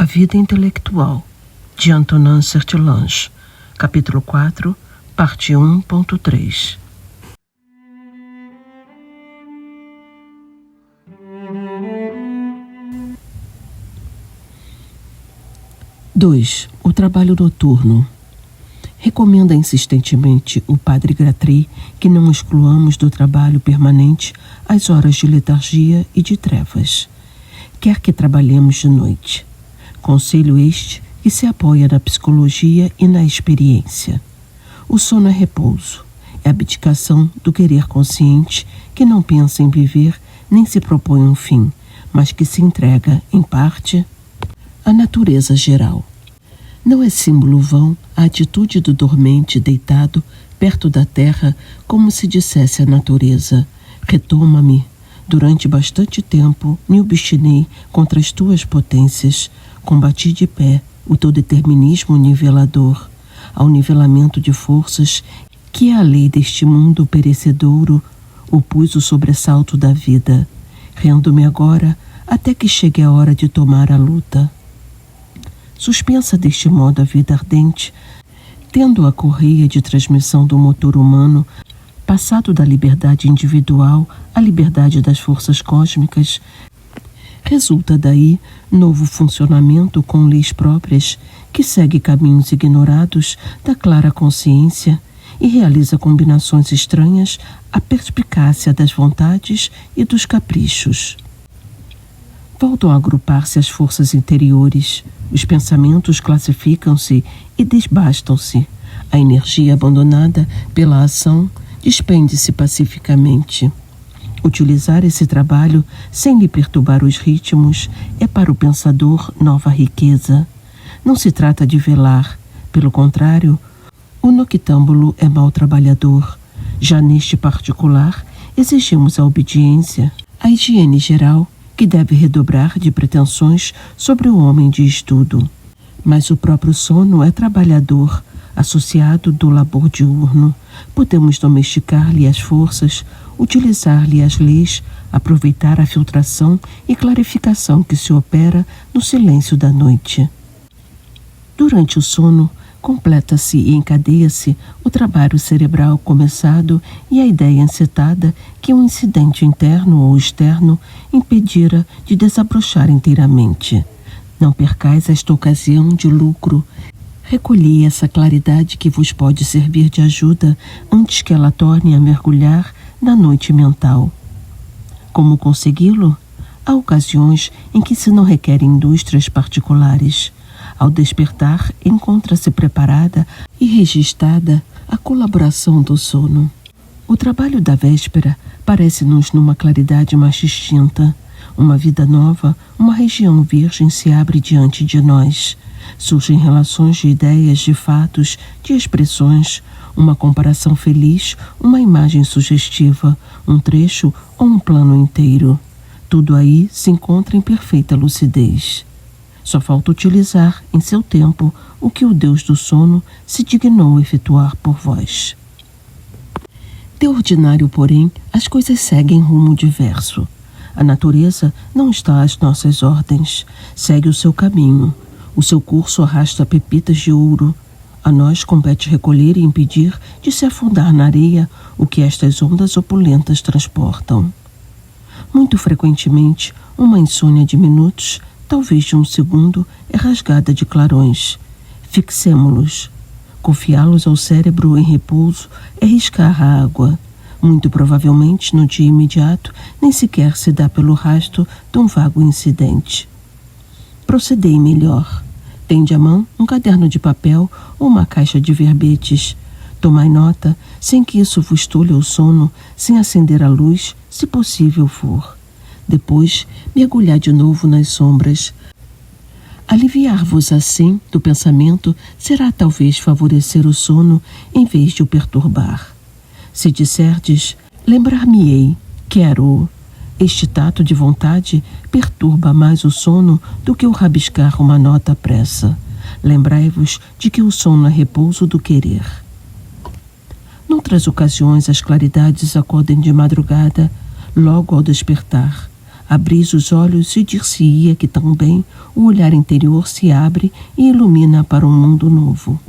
A Vida Intelectual, de Antonin Sertillanges, capítulo 4, parte 1.3. O trabalho noturno. Recomenda insistentemente o padre Gratry que não excluamos do trabalho permanente as horas de letargia e de trevas. Quer que trabalhemos de noite. Conselho este que se apoia na psicologia e na experiência. O sono é repouso, é abdicação do querer consciente que não pensa em viver nem se propõe um fim, mas que se entrega, em parte, à natureza geral. Não é símbolo vão a atitude do dormente deitado perto da terra, como se dissesse à natureza: retoma-me. Durante bastante tempo me obstinei contra as tuas potências, combati de pé o teu determinismo nivelador, ao nivelamento de forças que é a lei deste mundo perecedouro, opus o sobressalto da vida. Rendo-me agora até que chegue a hora de tomar a luta. Suspensa deste modo a vida ardente, tendo a correia de transmissão do motor humano passado da liberdade individual à liberdade das forças cósmicas, resulta daí novo funcionamento com leis próprias que segue caminhos ignorados da clara consciência e realiza combinações estranhas à perspicácia das vontades e dos caprichos. Voltam a agrupar-se as forças interiores, os pensamentos classificam-se e desbastam-se, a energia abandonada pela ação despende-se pacificamente. Utilizar esse trabalho sem lhe perturbar os ritmos é para o pensador nova riqueza. Não se trata de velar, pelo contrário, o noctâmbulo é mau trabalhador. Já neste particular, exigimos a obediência, a higiene geral, que deve redobrar de pretensões sobre o homem de estudo. Mas o próprio sono é trabalhador, associado do labor diurno. Podemos domesticar-lhe as forças, utilizar-lhe as leis, aproveitar a filtração e clarificação que se opera no silêncio da noite. Durante o sono, completa-se e encadeia-se o trabalho cerebral começado e a ideia encetada que um incidente interno ou externo impedira de desabrochar inteiramente. Não percais esta ocasião de lucro. Recolhi essa claridade que vos pode servir de ajuda antes que ela torne a mergulhar na noite mental. Como consegui-lo? Há ocasiões em que se não requerem indústrias particulares. Ao despertar, encontra-se preparada e registrada a colaboração do sono. O trabalho da véspera parece-nos numa claridade mais distinta. Uma vida nova, uma região virgem se abre diante de nós. Surgem relações de ideias, de fatos, de expressões, uma comparação feliz, uma imagem sugestiva, um trecho ou um plano inteiro. Tudo aí se encontra em perfeita lucidez. Só falta utilizar, em seu tempo, o que o Deus do sono se dignou efetuar por vós. De ordinário, porém, as coisas seguem rumo diverso. A natureza não está às nossas ordens, segue o seu caminho. O seu curso arrasta pepitas de ouro. A nós compete recolher e impedir de se afundar na areia o que estas ondas opulentas transportam. Muito frequentemente, uma insônia de minutos, talvez de um segundo, é rasgada de clarões. Fixemo-los. Confiá-los ao cérebro em repouso é riscar a água. Muito provavelmente, no dia imediato, nem sequer se dá pelo rastro de um vago incidente. Procedei melhor. Tende à mão um caderno de papel ou uma caixa de verbetes. Tomai nota, sem que isso vos tolhe o sono, sem acender a luz, se possível for. Depois, mergulhar de novo nas sombras. Aliviar-vos assim do pensamento será talvez favorecer o sono em vez de o perturbar. Se disserdes, lembrar-me-ei, quero-o. Este tato de vontade perturba mais o sono do que o rabiscar uma nota à pressa. Lembrai-vos de que o sono é repouso do querer. Noutras ocasiões as claridades acordem de madrugada, logo ao despertar. Abris os olhos e dir-se-ia que também o olhar interior se abre e ilumina para um mundo novo.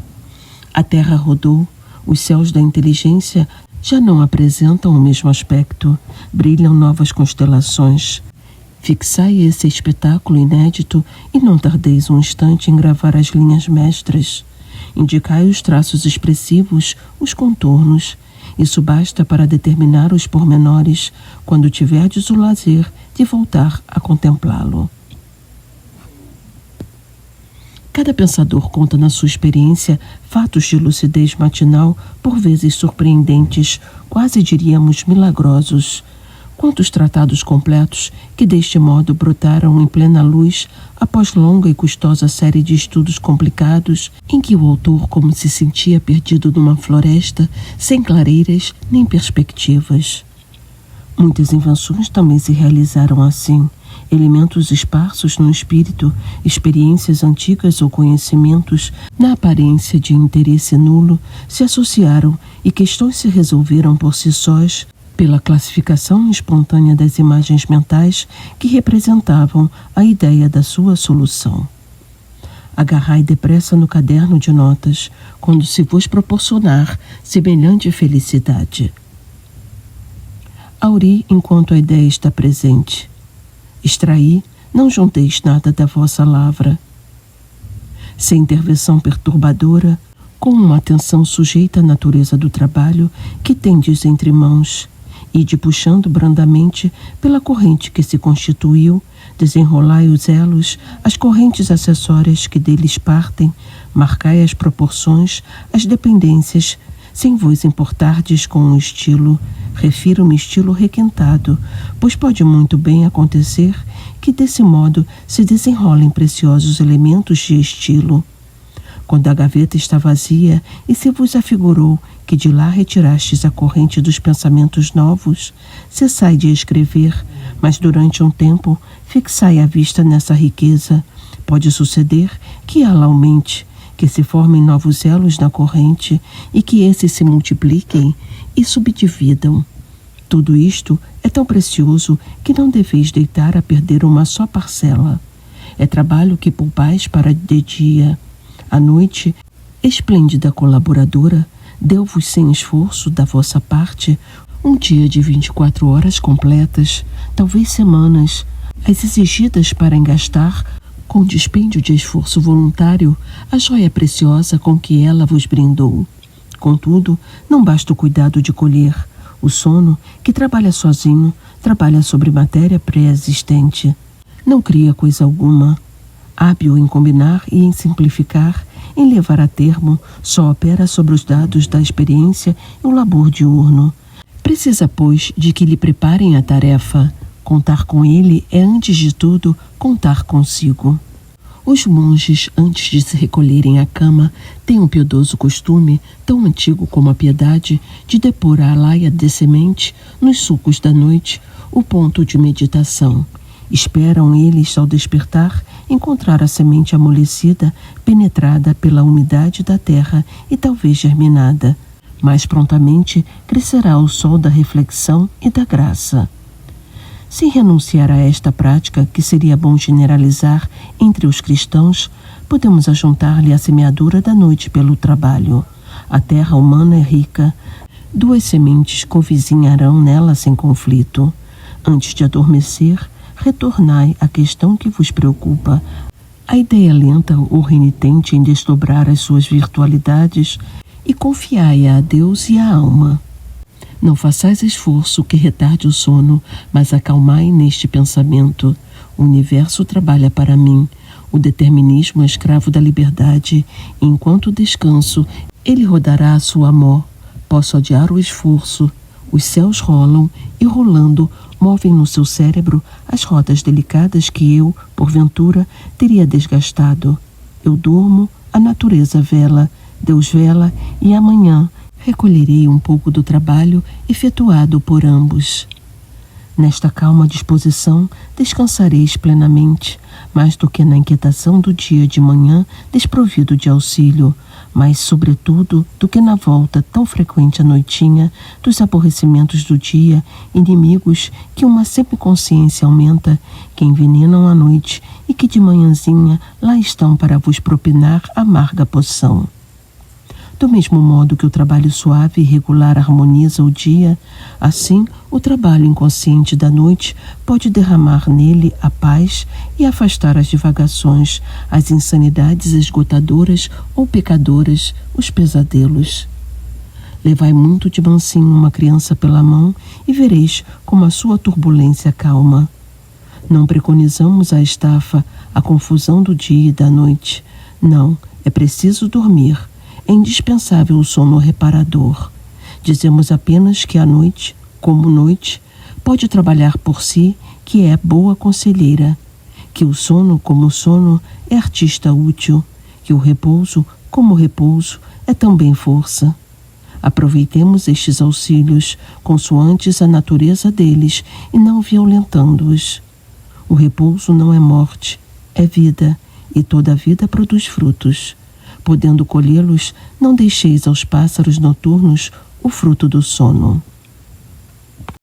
A terra rodou, os céus da inteligência já não apresentam o mesmo aspecto, brilham novas constelações. Fixai esse espetáculo inédito e não tardeis um instante em gravar as linhas mestras. Indicai os traços expressivos, os contornos. Isso basta para determinar os pormenores quando tiverdes o lazer de voltar a contemplá-lo. Cada pensador conta na sua experiência fatos de lucidez matinal, por vezes surpreendentes, quase diríamos milagrosos. Quantos tratados completos que deste modo brotaram em plena luz após longa e custosa série de estudos complicados em que o autor como se sentia perdido numa floresta sem clareiras nem perspectivas. Muitas invenções também se realizaram assim. Elementos esparsos no espírito, experiências antigas ou conhecimentos, na aparência de interesse nulo, se associaram e questões se resolveram por si sós, pela classificação espontânea das imagens mentais que representavam a ideia da sua solução. Agarrai depressa no caderno de notas, quando se vos proporcionar semelhante felicidade. Auri enquanto a ideia está presente. Extraí, não junteis nada da vossa lavra. Sem intervenção perturbadora, com uma atenção sujeita à natureza do trabalho que tendes entre mãos, ide puxando brandamente pela corrente que se constituiu, desenrolai os elos, as correntes acessórias que deles partem, marcai as proporções, as dependências, sem vos importardes com o estilo. Refiro-me estilo requentado, pois pode muito bem acontecer que desse modo se desenrolem preciosos elementos de estilo. Quando a gaveta está vazia e se vos afigurou que de lá retirastes a corrente dos pensamentos novos, cessai de escrever, mas durante um tempo fixai a vista nessa riqueza. Pode suceder que ela aumente, que se formem novos elos na corrente e que esses se multipliquem e subdividam. Tudo isto é tão precioso que não deveis deitar a perder uma só parcela. É trabalho que poupais para de dia. À noite, esplêndida colaboradora, deu-vos sem esforço da vossa parte um dia de 24 horas completas, talvez semanas, as exigidas para engastar, com dispêndio de esforço voluntário, a joia preciosa com que ela vos brindou. Contudo, não basta o cuidado de colher. O sono, que trabalha sozinho, trabalha sobre matéria pré-existente. Não cria coisa alguma. Hábil em combinar e em simplificar, em levar a termo, só opera sobre os dados da experiência e o labor diurno. Precisa, pois, de que lhe preparem a tarefa. Contar com ele é, antes de tudo, contar consigo. Os monges, antes de se recolherem à cama, têm um piedoso costume, tão antigo como a piedade, de depor a alaia de semente, nos sulcos da noite, o ponto de meditação. Esperam eles, ao despertar, encontrar a semente amolecida, penetrada pela umidade da terra e talvez germinada. Mais prontamente crescerá o sol da reflexão e da graça. Sem renunciar a esta prática, que seria bom generalizar entre os cristãos, podemos ajuntar-lhe a semeadura da noite pelo trabalho. A terra humana é rica. 2 sementes covizinharão nela sem conflito. Antes de adormecer, retornai à questão que vos preocupa. A ideia lenta ou renitente em desdobrar as suas virtualidades e confiai-a a Deus e à alma. Não façais esforço que retarde o sono, mas acalmai neste pensamento. O universo trabalha para mim. O determinismo é escravo da liberdade, e enquanto descanso, ele rodará a sua mó. Posso adiar o esforço. Os céus rolam, e rolando, movem no seu cérebro as rodas delicadas que eu, porventura, teria desgastado. Eu durmo, a natureza vela, Deus vela, e amanhã recolherei um pouco do trabalho efetuado por ambos. Nesta calma disposição descansareis plenamente, mais do que na inquietação do dia de manhã desprovido de auxílio, mas, sobretudo, do que na volta tão frequente à noitinha dos aborrecimentos do dia, inimigos que uma semiconsciência aumenta, que envenenam a noite e que de manhãzinha lá estão para vos propinar amarga poção. Do mesmo modo que o trabalho suave e regular harmoniza o dia, assim o trabalho inconsciente da noite pode derramar nele a paz e afastar as divagações, as insanidades esgotadoras ou pecadoras, os pesadelos. Levai muito de mansinho uma criança pela mão e vereis como a sua turbulência calma. Não preconizamos a estafa, a confusão do dia e da noite. Não, é preciso dormir. É indispensável o sono reparador. Dizemos apenas que a noite, como noite, pode trabalhar por si, que é boa conselheira, que o sono, como sono, é artista útil, que o repouso, como repouso, é também força. Aproveitemos estes auxílios, consoantes a natureza deles, e não violentando-os. O repouso não é morte, é vida, e toda a vida produz frutos. Podendo colhê-los, não deixeis aos pássaros noturnos o fruto do sono.